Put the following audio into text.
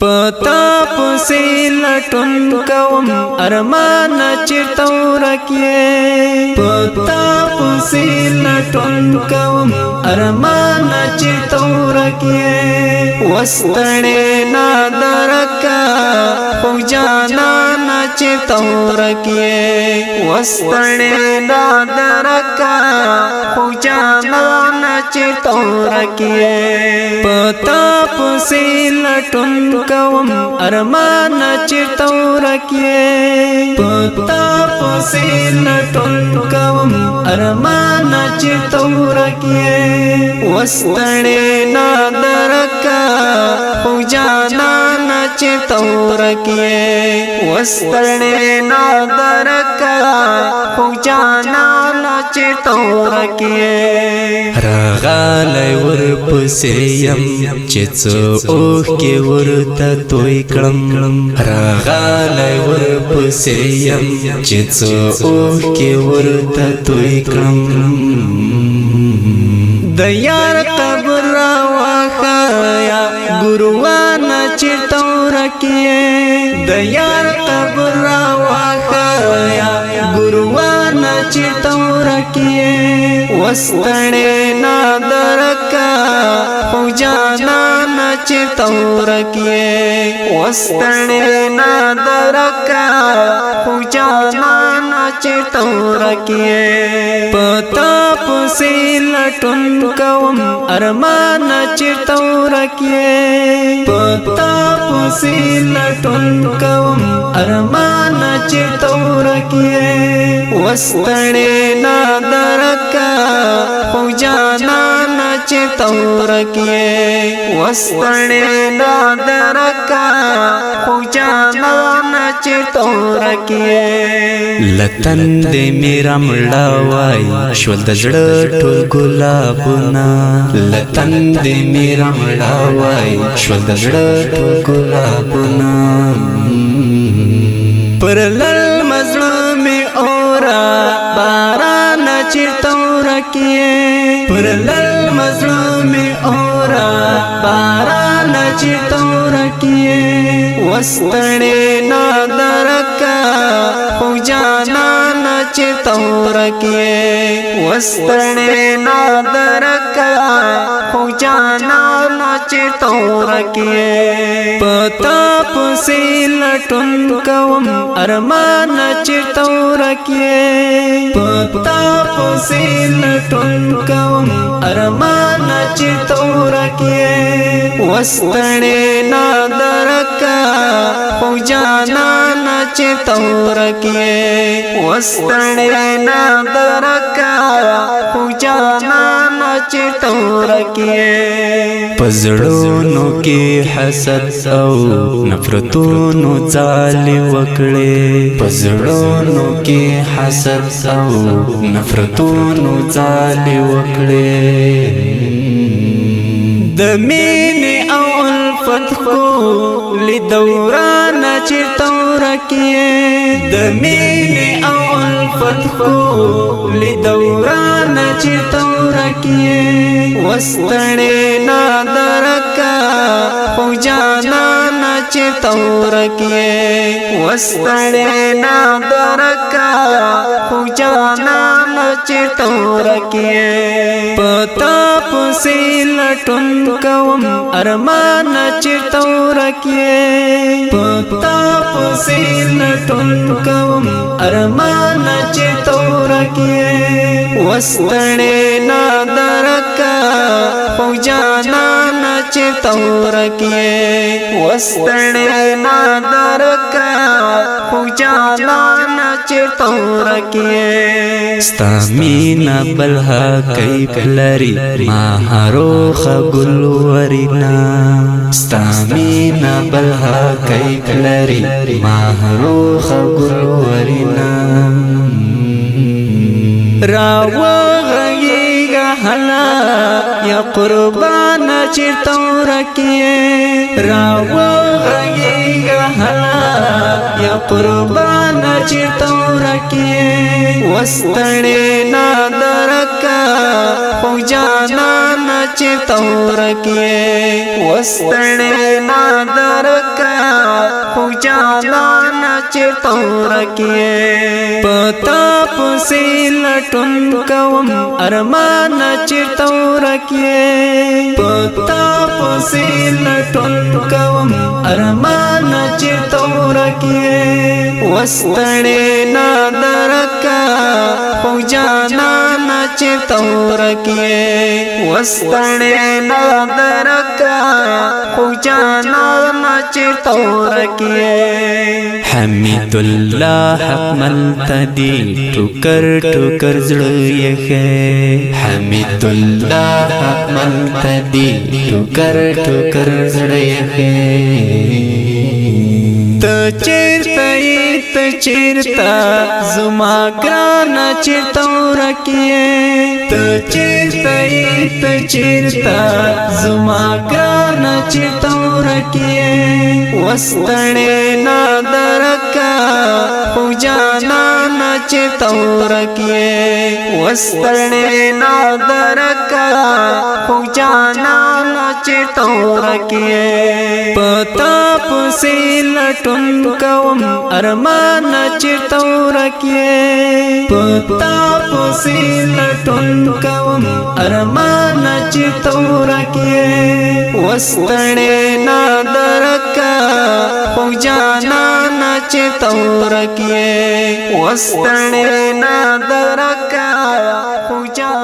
पता पुसे लटुन कवम अरमान चितौर किए पता पुसे लटुन कवम अरमान चितौर किए वस्तने नादर का पहुँचाना न चितौर किए वस्तने नादर का पहुँचाना न चितौर किए पता पुसे लटुन कवम अरमान चितौर किए पता पुसे लटुन कवम अरमान चितौर किए वस्तने नादर का पहुँचाना न चितौर किए वस्तने नादर का पहुँचाना न चितौर किए रागालय वरपसेयम चिचो ओह के वरता तोय कळम रागालय वरपसेयम चिचो ओह के वरता तोय कळम दयार कबरा वाखया गुरुवाना चितौर किए दयार कबरा वाखया गुरुवाना चितौर किए वस्तने नादर का पहुँचाना न चितौर किए वस्तने नादर का पहुँचाना न चितौर किए पता पुसे लटुन कवम अरमान चितौर किए पता पुसे लटुन कवम अरमान चितौर किए वस्तने नादर का पहुँचाना न चितौर किए वस्तने नादर का पहुँचाना न चितौर किए लतन दे मेरा मळावाई श्वल्द जड ठोल गुलाबना लतन दे मेरा मळावाई श्वल्द जड ठोल गुलाबना परलल मजलूम में औरा बारान चितौर किए परलल मजलूम में औरा बारान चितौर किए वस्तने नादर का पहुँचाना न चितौर किए वस्तने नादर का पहुँचाना न चितौर किए पता पुसे लटुन कवम अरमान चितौर किए पता पुसे लटुन कवम अरमान चितौर किए वस्तने नादर का पहुँचाना न चितौर किए वस्तने नादर का पहुँचाना न चितौर किए पजड़ोनो के हसद औ नफरतोनो जाली वकड़े पजड़ोनो के हसद औ नफरतोनो जाली वकड़े दमीने औ उल्फत को लिदौरान चितौर किए दमीने औ उल्फत को लिदौरान चितौर किए वस्तने नादर का पहुँचाना न चितौर किए वस्तने नादर का पहुँचाना न चितौर किए पता पुसे लटुन कवम अरमान चितौर किए पता पुसे लटुन कवम अरमान चितौर किए वस्तने नादर का पहुँचाना न चितौर किए वस्तने नादर का पहुँचाना न चितौर किए स्तामीना बलहा कई फलरी महारो खगुलवरिना स्तामीना बलहा कई फलरी महारो खगुलवरिना रावा गयेगा हला या कुर्बान चितौर किए रावा गयेगा हला या कुर्बान चितौर किए वस्तने नादर का पहुँचाना न چرتور کیے وستڑے نادر کا خوجانا چرتور کیے پتا پسی لٹن کوم ارمان چرتور کیے پتا پسی لٹن کوم ارمان چرتور کیے وستڑے نادر کا خوجانا چرتور کیے وستڑے نادر کا خوجانا چرتور کیے حمید الله حق ملتدی ټوکر ټوکر زړه یې ښه حمید الله حق ملتدی ټوکر ټوکر زړه یې ښه ته چیرته زما ګران چرتور کیے ته چیرته زما ګران چرتور کیے وستړې نادر کا خوجانا چرتور کیے وستړې نادر کا خوجانا چرتور کیے پتا پسی لٹن کوم ارمان چرتور کیے پتا پسی لٹن کوم ارمان چرتور کیے وستڑے نادر کا خوجانا چرتور کیے وستڑے نادر کا خوجانا